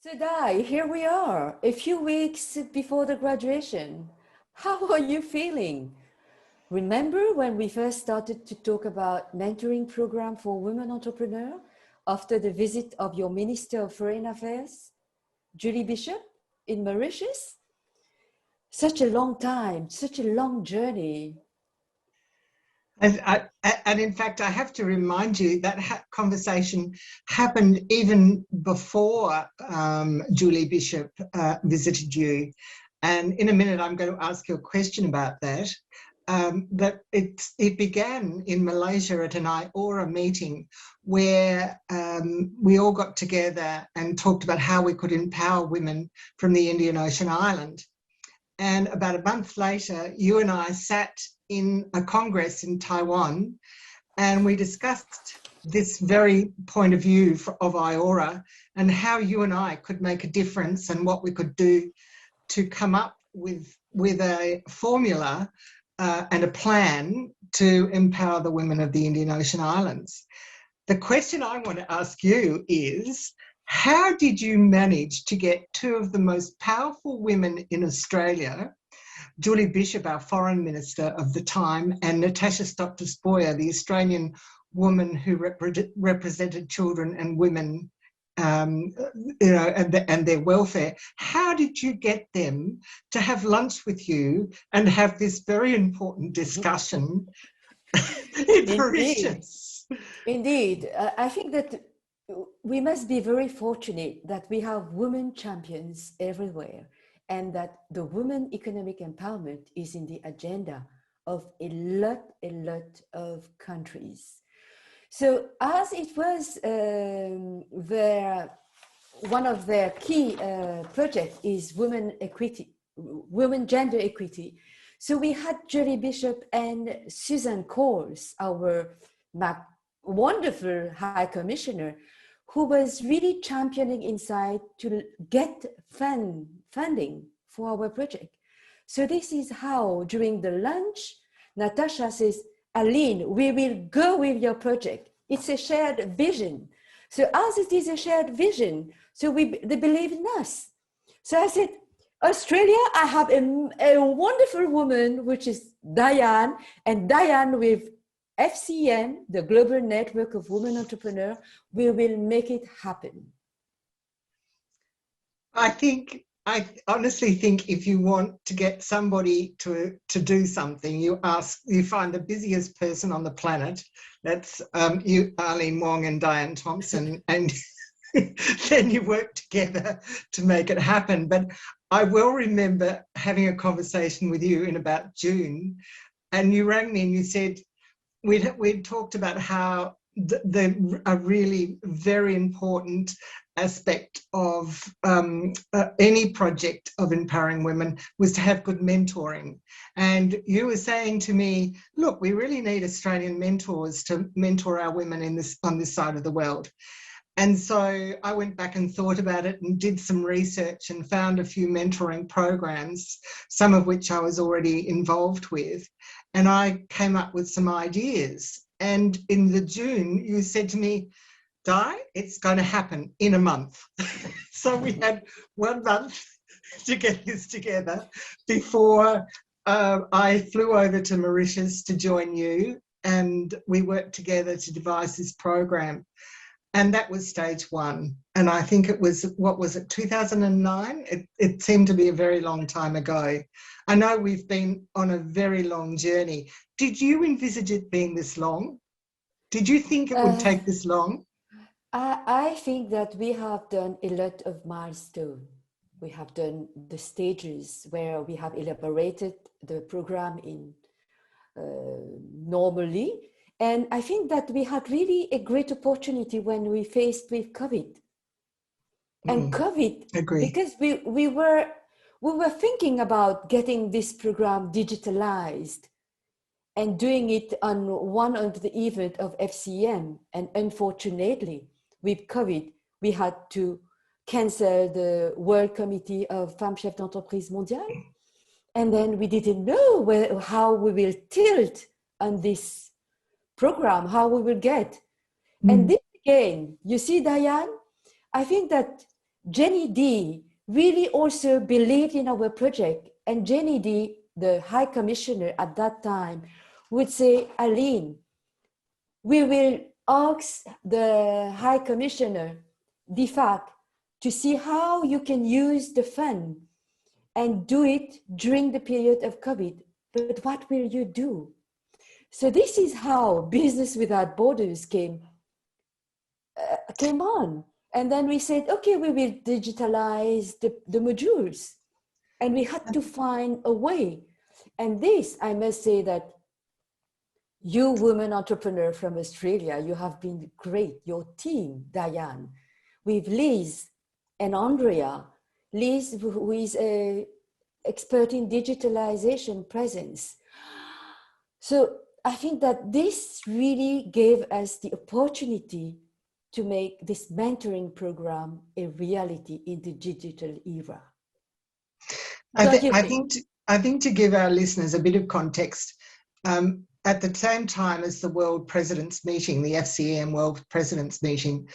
So Di, here we are, a few weeks before the graduation. How are you feeling? Remember when we first started to talk about mentoring program for women entrepreneurs after the visit of your Minister of Foreign Affairs, Julie Bishop, in Mauritius? Such a long time, such a long journey. And in fact, I have to remind you that conversation happened even before Julie Bishop visited you. And in a minute, I'm going to ask you a question about that. But it began in Malaysia at an IORA meeting where we all got together and talked about how we could empower women from the Indian Ocean island. And about a month later, you and I sat in a congress in Taiwan, and we discussed this very point of view of IORA and how you and I could make a difference and what we could do to come up with a formula and a plan to empower the women of the Indian Ocean Islands. The question I want to ask you is, how did you manage to get two of the most powerful women in Australia, Julie Bishop, our foreign minister of the time, and Natasha Stockdale-Spoyer, the Australian woman who represented children and women, and their welfare? How did you get them to have lunch with you and have this very important discussion in Mauritius? Indeed. I think that we must be very fortunate that we have women champions everywhere, and that the women economic empowerment is in the agenda of a lot of countries. So as it was one of their key projects is women gender equity. So we had Julie Bishop and Susan Coles, our wonderful High Commissioner, who was really championing inside to get funding for our project. So this is how, during the lunch, Natasha says, Aline, we will go with your project. It's a shared vision. So as it is a shared vision, so they believe in us. So I said, Australia, I have a wonderful woman, which is Diane, and Diane with FCM, the Global Network of Women Entrepreneurs, we will make it happen. I honestly think if you want to get somebody to do something, you find the busiest person on the planet. That's you, Aline, Wong and Diane Tomson, and then you work together to make it happen. But I will remember having a conversation with you in about June, and you rang me and you said, we'd talked about how a really very important aspect of any project of empowering women was to have good mentoring. And you were saying to me, look, we really need Australian mentors to mentor our women on this side of the world. And so I went back and thought about it and did some research and found a few mentoring programs, some of which I was already involved with. And I came up with some ideas. And in the June, you said to me, Di, it's going to happen in a month. So we had 1 month to get this together before I flew over to Mauritius to join you, and we worked together to devise this program. And that was stage one. And I think it was, 2009? It seemed to be a very long time ago. I know we've been on a very long journey. Did you envisage it being this long? Did you think it would take this long? I think that we have done a lot of milestones. We have done the stages where we have elaborated the program in normally. And I think that we had really a great opportunity when we faced with COVID. And COVID, because we were thinking about getting this program digitalized and doing it on one of the events of FCM. And unfortunately, with COVID, we had to cancel the World Committee of Femmes Chefs d'Entreprise Mondiale. And then we didn't know how we will tilt on this program, how we will get. And this again, you see, Diane, I think that Jenny D really also believed in our project. And Jenny D, the High Commissioner at that time, would say, Aline, we will ask the High Commissioner, DFAC, to see how you can use the fund and do it during the period of COVID. But what will you do? So this is how Business Without Borders came on. And then we said, okay, we will digitalize the modules. And we had to find a way. And this, I must say that you women entrepreneur from Australia, you have been great. Your team, Diane, with Liz and Andrea. Liz, who is an expert in digitalization presence. So I think that this really gave us the opportunity to make this mentoring program a reality in the digital era. I think to give our listeners a bit of context, at the same time as the World Presidents Meeting, the FCM World Presidents Meeting,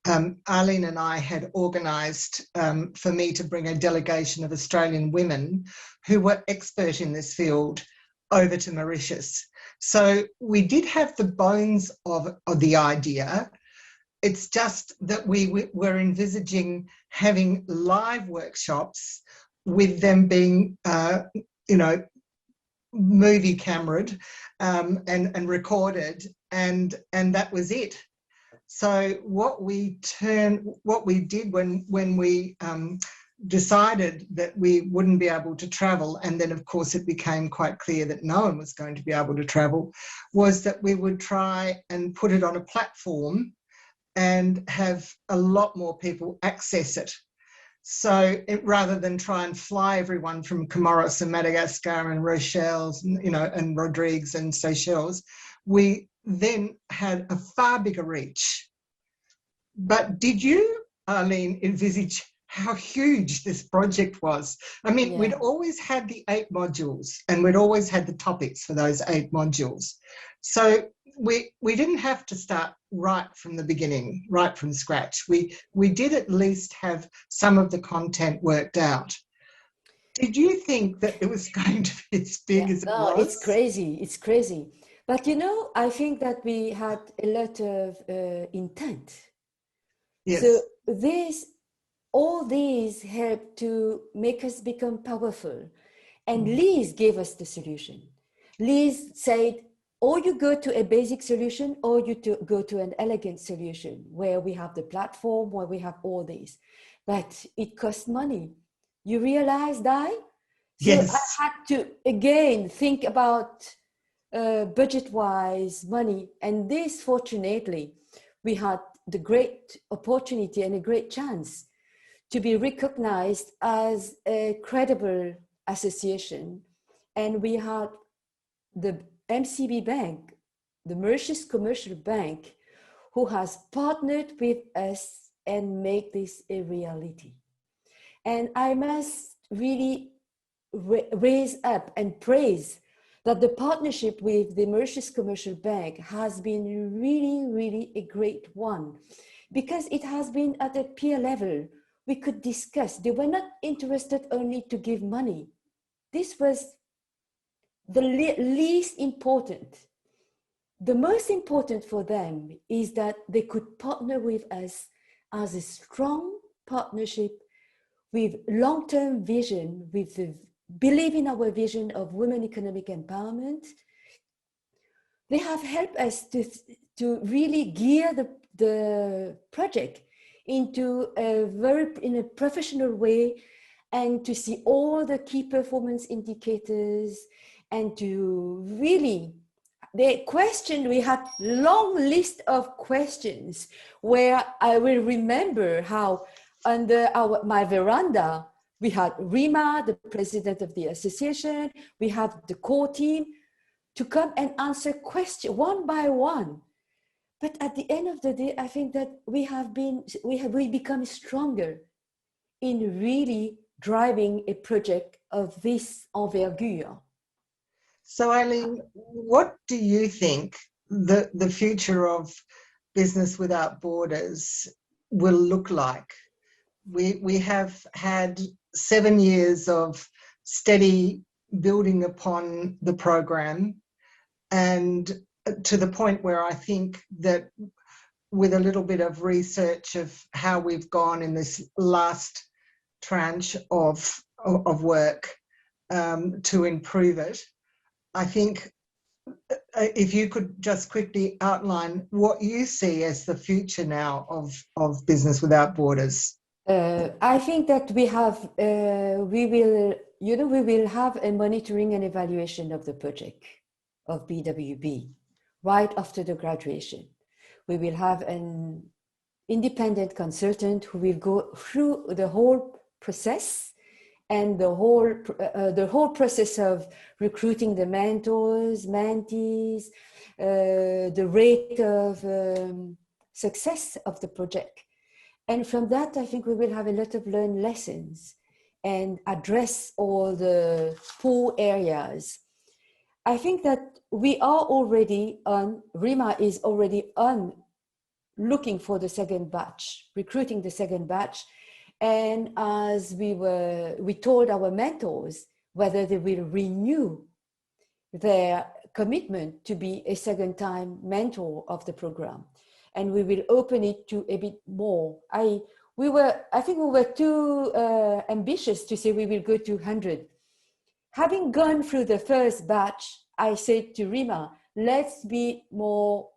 Aline and I had organised for me to bring a delegation of Australian women who were expert in this field over to Mauritius. So we did have the bones of the idea. It's just that we were envisaging having live workshops with them being, movie cameraed and recorded, and that was it. So what we did when we decided that we wouldn't be able to travel, and then of course it became quite clear that no one was going to be able to travel, was that we would try and put it on a platform and have a lot more people access it. So rather than try and fly everyone from Comoros and Madagascar and Rochelle, and Rodrigues and Seychelles, we then had a far bigger reach. But did you, Aline, envisage how huge this project was? I mean, we'd always had the 8 modules and we'd always had the topics for those 8 modules. So we didn't have to start right from the beginning, right from scratch. We did at least have some of the content worked out. Did you think that it was going to be as big as it was? It's crazy. It's crazy. But I think that we had a lot of intent. Yes. So all these helped to make us become powerful. And Liz gave us the solution. Liz said, or you go to a basic solution, or you go to an elegant solution where we have the platform, where we have all these. But it costs money. You realize, Di? So yes. I had to, again, think about budget-wise money. And this, fortunately, we had the great opportunity and a great chance to be recognized as a credible association. And we had the MCB Bank, the Mauritius Commercial Bank, who has partnered with us and make this a reality. And I must really raise up and praise that the partnership with the Mauritius Commercial Bank has been really, really a great one, because it has been at a peer level. We could discuss. They were not interested only to give money. This was the least important. The most important for them is that they could partner with us as a strong partnership with long-term vision, with the believe in our vision of women economic empowerment. They have helped us to really gear the project into in a professional way, and to see all the key performance indicators, and to really, we had long list of questions where I will remember how under my veranda, we had Rima, the president of the association, we have the core team to come and answer questions one by one. But at the end of the day, I think that we become stronger in really driving a project of this envergure. So, Aline, what do you think the future of Business Without Borders will look like? We have had 7 years of steady building upon the program, and to the point where I think that with a little bit of research of how we've gone in this last tranche of work to improve it, I think if you could just quickly outline what you see as the future now of Business Without Borders. I think that we will have a monitoring and evaluation of the project of BWB right after the graduation. We will have an independent consultant who will go through the whole process and the whole process of recruiting the mentors, mentees, the rate of success of the project. And from that, I think we will have a lot of learned lessons and address all the poor areas. I think that we are already on, RIMA is already on looking for the second batch, recruiting the second batch. And as we told our mentors whether they will renew their commitment to be a second time mentor of the program. And we will open it to a bit more. I think we were too ambitious to say we will go to 100. Having gone through the first batch, I said to Rima, let's be more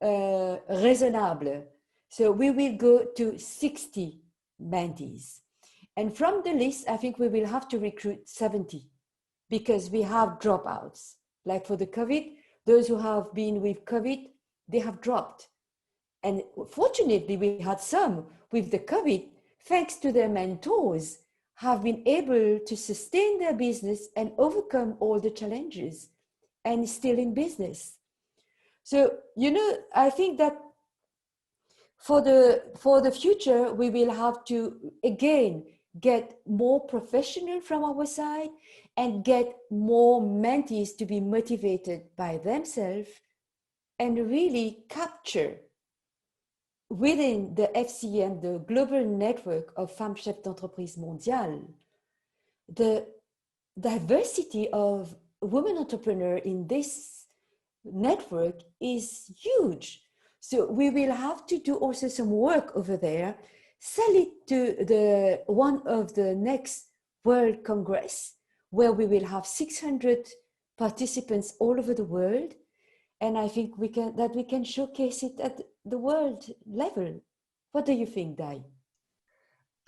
raisonnable. So we will go to 60 mentees. And from the list, I think we will have to recruit 70 because we have dropouts. Like for the COVID, those who have been with COVID, they have dropped. And fortunately, we had some with the COVID, thanks to their mentors, have been able to sustain their business and overcome all the challenges and still in business. So, I think that for the future, we will have to, again, get more professional from our side and get more mentees to be motivated by themselves and really capture within the FCM, the global network of femmes chefs d'entreprise mondiale, the diversity of women entrepreneurs in this network is huge. So we will have to do also some work over there, sell it to one of the next World Congress, where we will have 600 participants all over the world. And I think we can showcase it at the world level. What do you think, Di?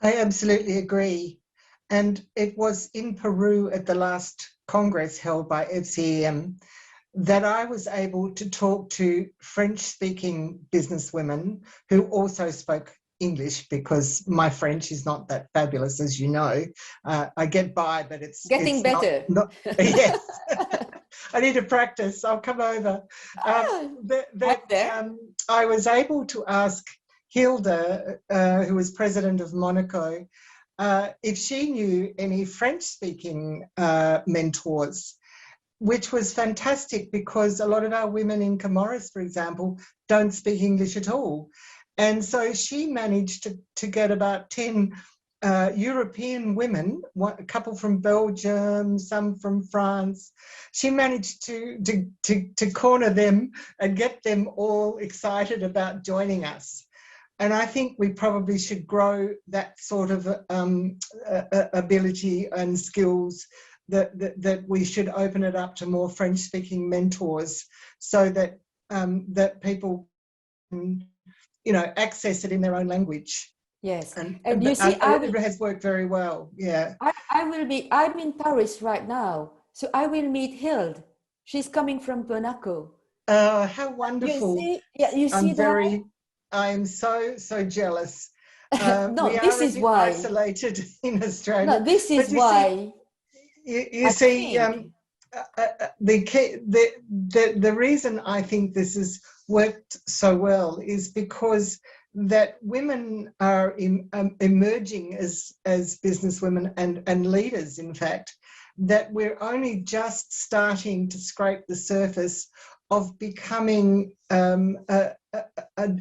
I absolutely agree. And it was in Peru at the last Congress held by FCEM that I was able to talk to French-speaking businesswomen who also spoke English, because my French is not that fabulous, as you know. I get by, but it's getting better. Yes. I need to practice. I'll come over. I was able to ask Hilda, who was president of Monaco, if she knew any French-speaking mentors, which was fantastic because a lot of our women in Comoros, for example, don't speak English at all. And so she managed to get about 10 European women, a couple from Belgium, some from France. She managed to corner them and get them all excited about joining us. And I think we probably should grow that sort of ability and skills, that we should open it up to more French-speaking mentors, so that that people can, access it in their own language. Yes, and you see, it has worked very well. Yeah, I'm in Paris right now, so I will meet Hilde. She's coming from Monaco. How wonderful! You see that? I am so jealous. No, this is why isolated in Australia. No, this is why. You see, the reason I think this has worked so well is because that women are emerging as businesswomen and leaders, in fact, that we're only just starting to scrape the surface of becoming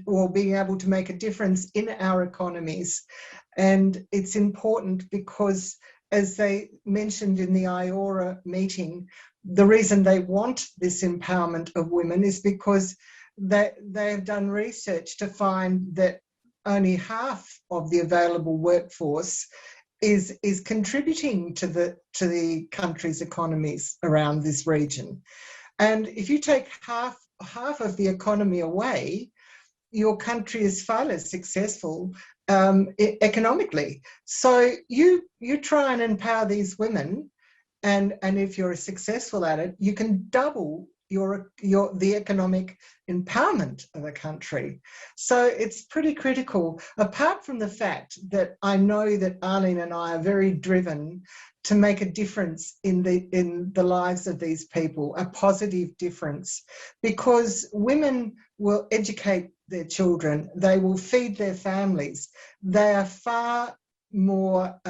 or being able to make a difference in our economies. And it's important because, as they mentioned in the IORA meeting, the reason they want this empowerment of women is because they've done research to find that only half of the available workforce is contributing to the country's economies around this region. And if you take half of the economy away, your country is far less successful economically. So you try and empower these women, and if you're successful at it, you can double the economic empowerment of a country. So it's pretty critical, apart from the fact that I know that Aline and I are very driven to make a difference in the lives of these people, a positive difference, because women will educate their children, they will feed their families. They are far more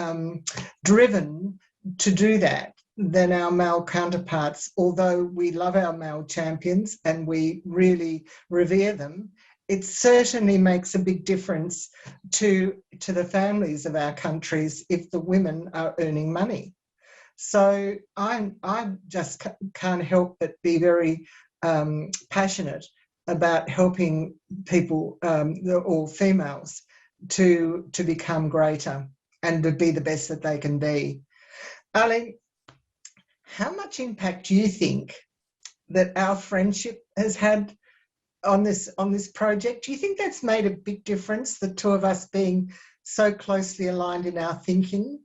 driven to do that than our male counterparts. Although we love our male champions and we really revere them, it certainly makes a big difference to the families of our countries if the women are earning money. So I just can't help but be very passionate about helping people, or females, to become greater and to be the best that they can be. Aline, how much impact do you think that our friendship has had on this project? Do you think that's made a big difference, the two of us being so closely aligned in our thinking?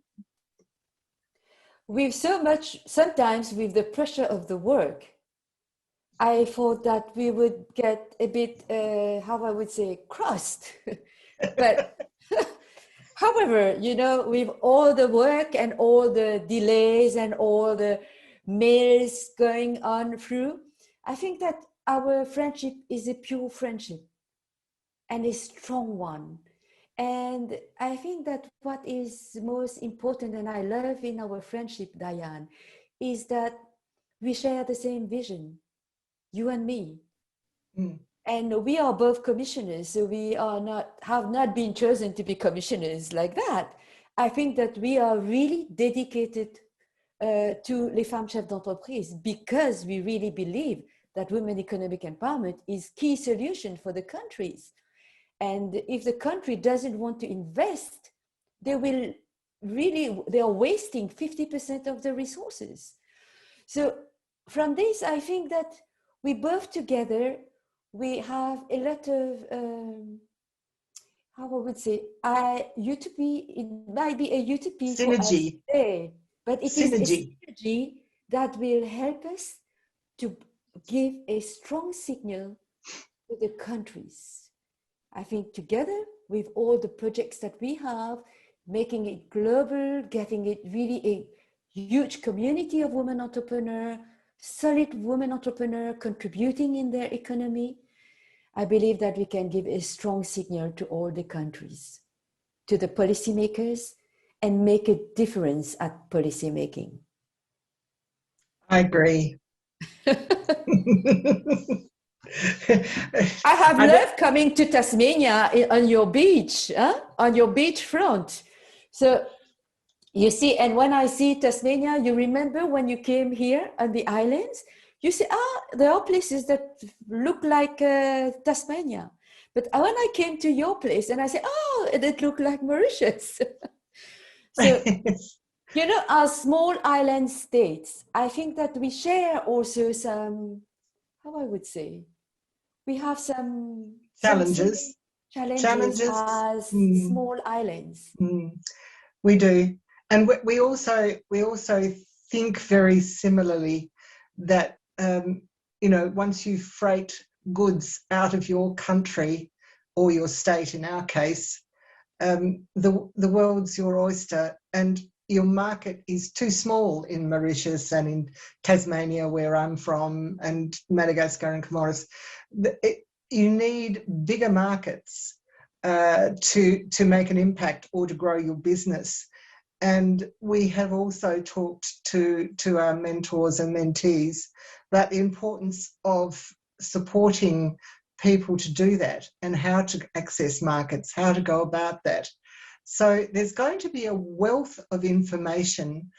With so much, sometimes with the pressure of the work, I thought that we would get a bit, how I would say, crossed. But however, you know, with all the work and all the delays and all the mails going on through, I think that our friendship is a pure friendship and a strong one. And I think that what is most important, and I love in our friendship, Diane, is that we share the same vision, you and me. Mm. And we are both commissioners, so we have not been chosen to be commissioners like that. I think that we are really dedicated to Les Femmes Chefs d'Entreprise because we really believe that women economic empowerment is key solution for the countries. And if the country doesn't want to invest, they are wasting 50% of the resources. So from this, I think that we both together, we have a lot of, how I would say, utopia, it might be a utopia for us today, but it is a synergy that will help us to give a strong signal to the countries. I think together with all the projects that we have, making it global, getting it really a huge community of women entrepreneurs, solid women entrepreneurs contributing in their economy, I believe that we can give a strong signal to all the countries, to the policymakers, and make a difference at policymaking. I agree. I have loved coming to Tasmania on your beach, on your beach front. So you see, and when I see Tasmania, you remember when you came here on the islands, you say, there are places that look like Tasmania. But when I came to your place and I said, it looked like Mauritius. So, you know, our small island states, I think that we share also some, how I would say, we have some challenges as small islands. We do. And we also think very similarly that, you know, once you freight goods out of your country or your state, in our case, the world's your oyster, and your market is too small in Mauritius and in Tasmania, where I'm from, and Madagascar and Comoros. You need bigger markets to make an impact or to grow your business. And we have also talked to our mentors and mentees about the importance of supporting people to do that and how to access markets, how to go about that. So there's going to be a wealth of information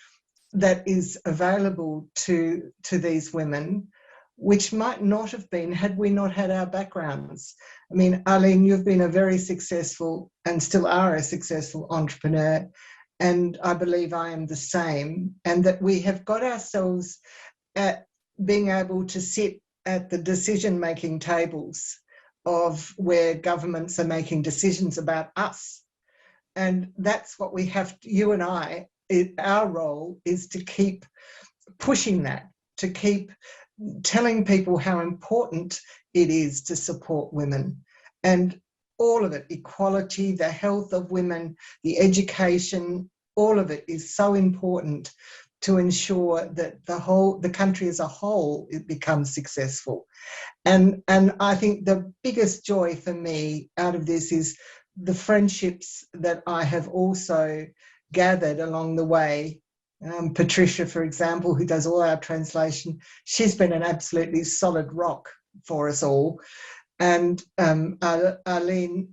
that is available to these women, which might not have been had we not had our backgrounds. I mean, Aline, you've been a very successful and still are a successful entrepreneur, and I believe I am the same, and that we have got ourselves at being able to sit at the decision-making tables of where governments are making decisions about us. And that's what we have, you and I, our role is to keep pushing that, to keep telling people how important it is to support women. And all of it, equality, the health of women, the education, all of it is so important to ensure that the country as a whole, it becomes successful. And I think the biggest joy for me out of this is the friendships that I have also gathered along the way. Patricia, for example, who does all our translation, she's been an absolutely solid rock for us all. And Aline,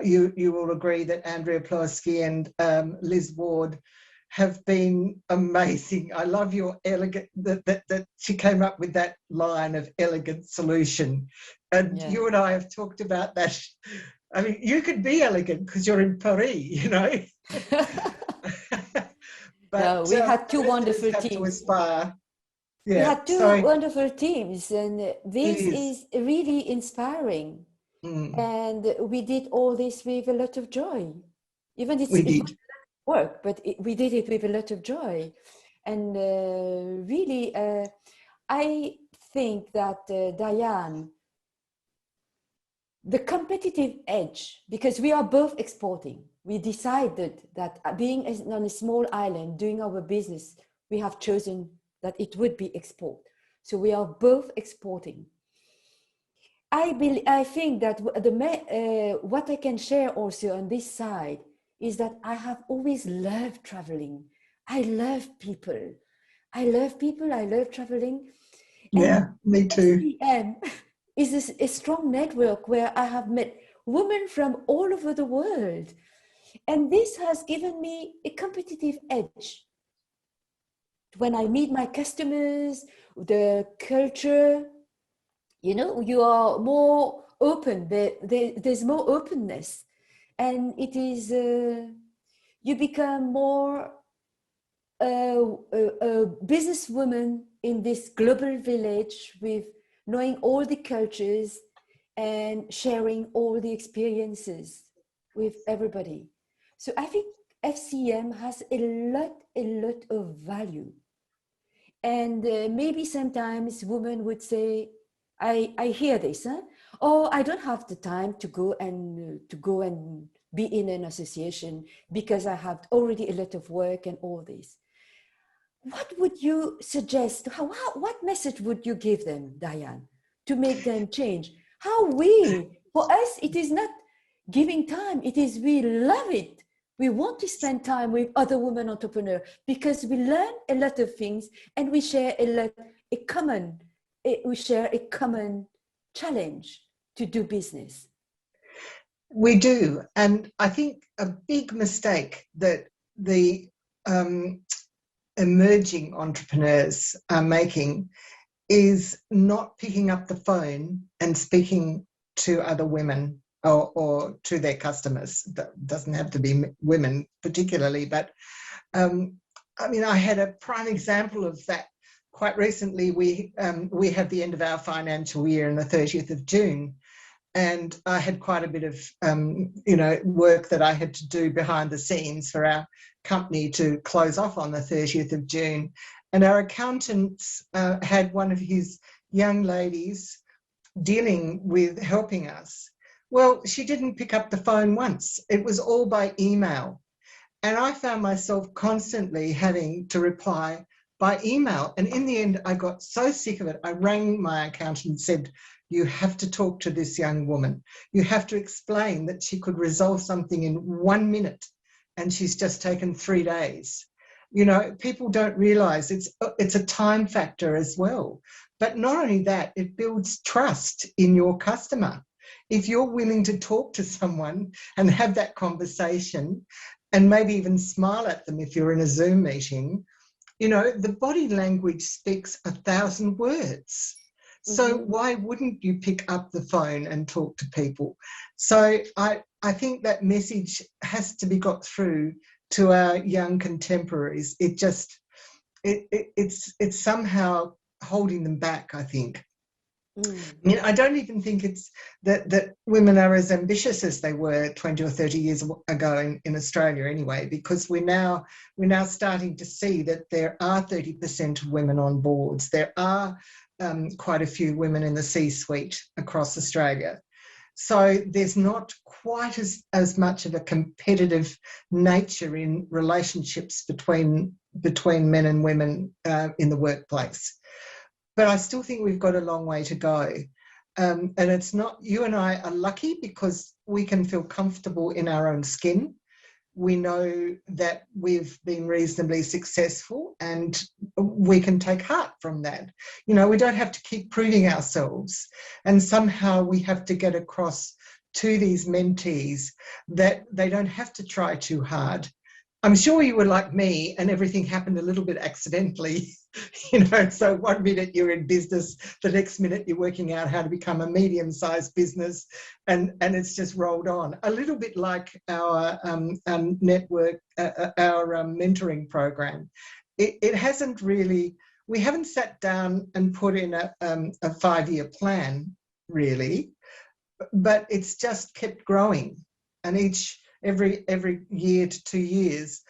you will agree that Andrea Plowski and Liz Ward have been amazing. I love your elegant, that she came up with that line of elegant solution. And you and I have talked about that. I mean, you could be elegant because you're in Paris, you know. But no, we had two wonderful teams. To aspire. Yeah, we had two wonderful teams, and this is really inspiring. And we did all this with a lot of joy. Even it was work, but we did it with a lot of joy. And really, I think that Diane, the competitive edge, because we are both exporting. We decided that being on a small island, doing our business, we have chosen that it would be export. So we are both exporting. I think that what I can share also on this side is that I have always loved traveling. I love people. I love traveling. Yeah, me too. SCM is a strong network where I have met women from all over the world. And this has given me a competitive edge. When I meet my customers, the culture, you know, you are more open. There's more openness. And it is, you become more a businesswoman in this global village with knowing all the cultures and sharing all the experiences with everybody. So I think FCM has a lot of value. And maybe sometimes women would say, I hear this, huh? Oh, I don't have the time to go and be in an association because I have already a lot of work and all this. What would you suggest? What message would you give them, Diane, to make them change? For us, it is not giving time. It is, we love it. We want to spend time with other women entrepreneurs because we learn a lot of things and we share a common challenge to do business. We do. And I think a big mistake that the emerging entrepreneurs are making is not picking up the phone and speaking to other women or to their customers. That doesn't have to be women particularly, but I mean, I had a prime example of that. Quite recently, we have the end of our financial year on the 30th of June, and I had quite a bit of work that I had to do behind the scenes for our company to close off on the 30th of June. And our accountants had one of his young ladies dealing with helping us. Well, she didn't pick up the phone once. It was all by email. And I found myself constantly having to reply by email. And in the end, I got so sick of it. I rang my accountant and said, you have to talk to this young woman. You have to explain that she could resolve something in 1 minute and she's just taken 3 days. You know, people don't realize it's a time factor as well. But not only that, it builds trust in your customer. If you're willing to talk to someone and have that conversation and maybe even smile at them if you're in a Zoom meeting, you know, the body language speaks 1,000 words. So why wouldn't you pick up the phone and talk to people? So I think that message has to be got through to our young contemporaries. It's somehow holding them back, I think. I mean, I don't even think it's that women are as ambitious as they were 20 or 30 years ago in Australia anyway, because we're now starting to see that there are 30% of women on boards. There are quite a few women in the C-suite across Australia. So there's not quite as much of a competitive nature in relationships between men and women in the workplace. But I still think we've got a long way to go. And it's not, you and I are lucky because we can feel comfortable in our own skin. We know that we've been reasonably successful and we can take heart from that. You know, we don't have to keep proving ourselves. And somehow we have to get across to these mentees that they don't have to try too hard. I'm sure you were like me and everything happened a little bit accidentally, you know, so one minute you're in business, the next minute you're working out how to become a medium-sized business and it's just rolled on. A little bit like our network, our mentoring program. It hasn't really, we haven't sat down and put in a 5-year plan, really, but it's just kept growing. And every year to 2 years,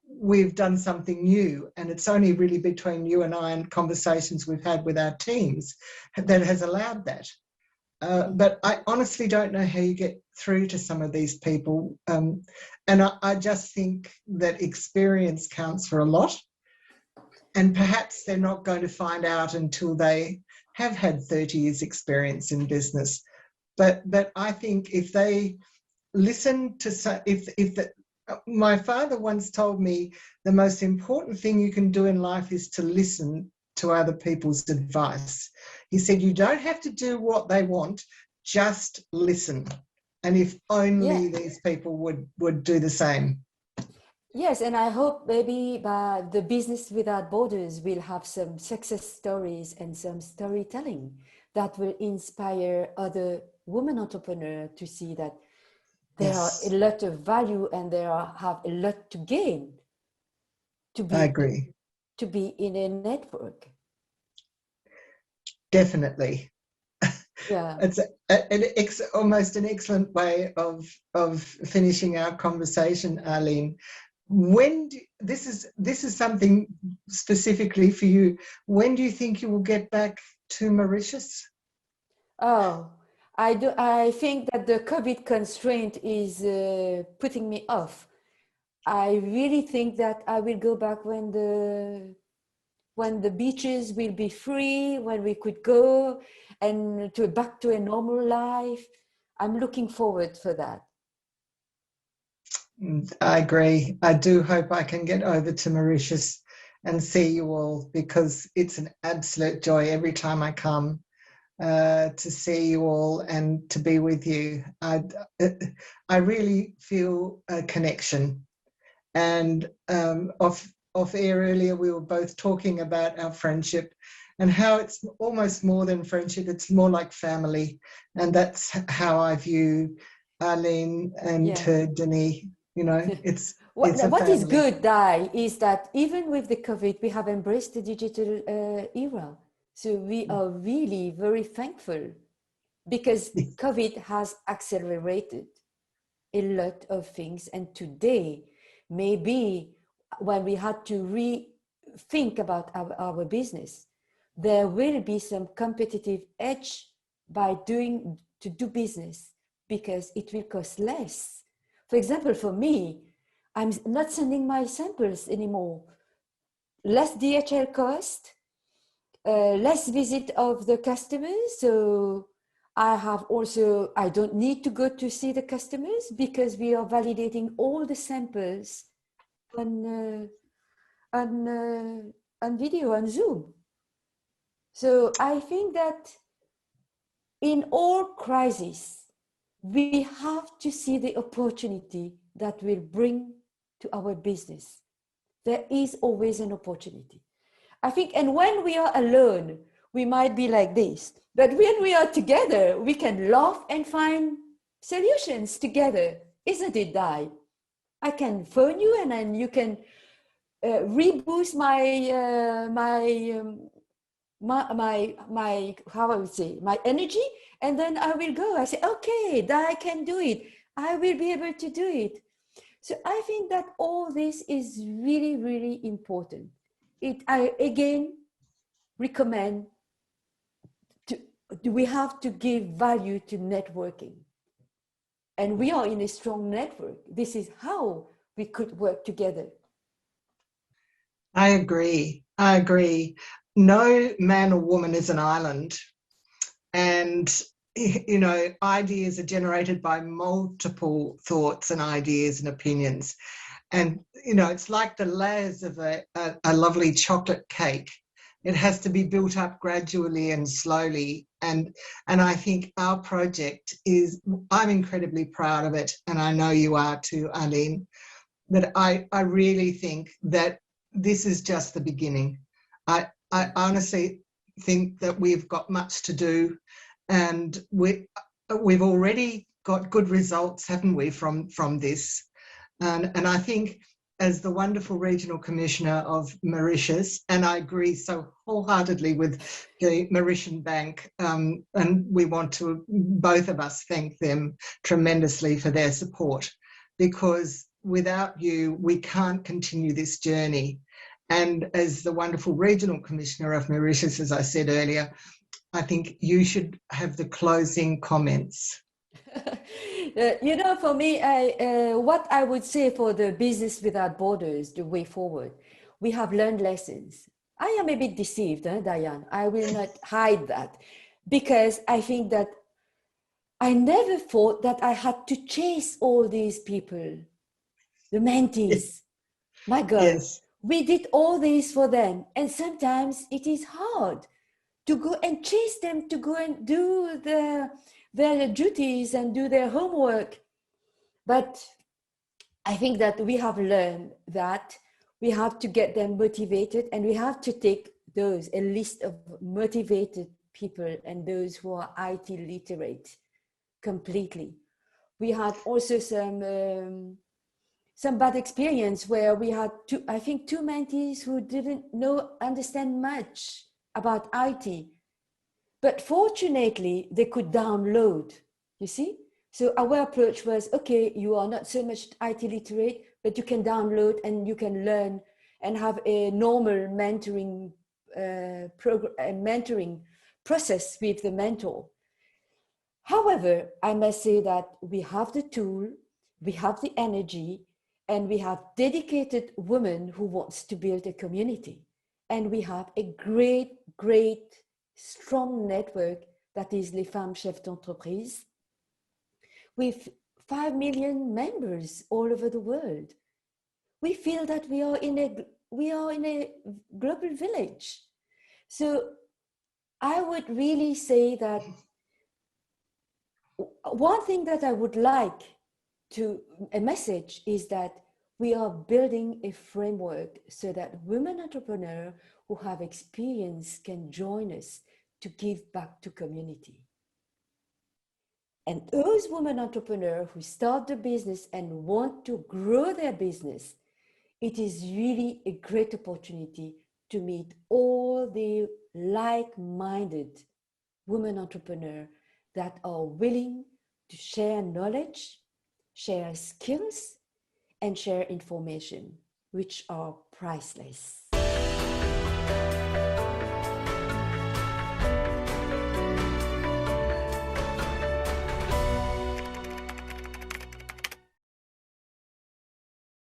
we've done something new. And it's only really between you and I and conversations we've had with our teams that has allowed that. But I honestly don't know how you get through to some of these people. And I just think that experience counts for a lot. And perhaps they're not going to find out until they have had 30 years experience in business. But I think if they listen to, my father once told me the most important thing you can do in life is to listen to other people's advice. He said, you don't have to do what they want, just listen. And if only these people would do the same. Yes, and I hope maybe the Business Without Borders will have some success stories and some storytelling that will inspire other women entrepreneurs to see that there are a lot of value and have a lot to gain I agree. To be in a network. Definitely. Yeah. It's almost an excellent way of finishing our conversation, Aline. This is something specifically for you. When do you think you will get back to Mauritius? Oh, I think that the COVID constraint is putting me off. I really think that I will go back when the beaches will be free, when we could go and back to a normal life. I'm looking forward for that. I agree. I do hope I can get over to Mauritius and see you all, because it's an absolute joy every time I come to see you all and to be with you. I really feel a connection. And off air earlier, we were both talking about our friendship and how it's almost more than friendship, it's more like family. And that's how I view Aline and Denis. You know, it's what is good, Di, is that even with the COVID, we have embraced the digital era. So we are really very thankful, because COVID has accelerated a lot of things. And today, maybe when we had to rethink about our business, there will be some competitive edge to do business, because it will cost less. For example, for me, I'm not sending my samples anymore. Less DHL cost, less visit of the customers. So I don't need to go to see the customers, because we are validating all the samples on video, on Zoom. So I think that in all crises, we have to see the opportunity that will bring to our business. There is always an opportunity. I think, and when we are alone, we might be like this. But when we are together, we can laugh and find solutions together. Isn't it, Di? I can phone you and then you can reboost my how I would say, my energy. And then I will go. I say, okay, Di can do it. I will be able to do it. So I think that all this is really, really important. I again recommend we have to give value to networking. And we are in a strong network. This is how we could work together. I agree. I agree. No man or woman is an island. And, you know, ideas are generated by multiple thoughts and ideas and opinions. And, you know, it's like the layers of a lovely chocolate cake. It has to be built up gradually and slowly. And I think our project is, I'm incredibly proud of it. And I know you are too, Aline. But I really think that this is just the beginning. I honestly think that we've got much to do, and we've already got good results, haven't we, from this? And I think, as the wonderful regional commissioner of Mauritius, and I agree so wholeheartedly with the Mauritian Bank, and we want to, both of us, thank them tremendously for their support, because without you, we can't continue this journey. And as the wonderful regional commissioner of Mauritius, as I said earlier, I think you should have the closing comments. You know, for me, what I would say for the business without borders, the way forward, we have learned lessons. I am a bit deceived, Diane. I will not hide that, because I think that I never thought that I had to chase all these people, the mentees. My God, Yes. we did all this for them. And sometimes it is hard to go and chase them, to go and do their duties and do their homework. But I think that we have learned that we have to get them motivated, and we have to take a list of motivated people and those who are IT literate completely. We had also some bad experience where we had two mentees who didn't understand much about IT, but fortunately they could download, you see? So our approach was, okay, you are not so much IT literate, but you can download and you can learn and have a normal mentoring process with the mentor. However, I must say that we have the tool, we have the energy, and we have dedicated women who wants to build a community. And we have a great, great, strong network that is Les Femmes Chefs d'Entreprise, with 5 million members all over the world. We feel that we are in a global village. So I would really say that one thing that I would like a message is that we are building a framework so that women entrepreneurs who have experience can join us to give back to community. And those women entrepreneurs who start the business and want to grow their business, it is really a great opportunity to meet all the like-minded women entrepreneurs that are willing to share knowledge, share skills, and share information, which are priceless.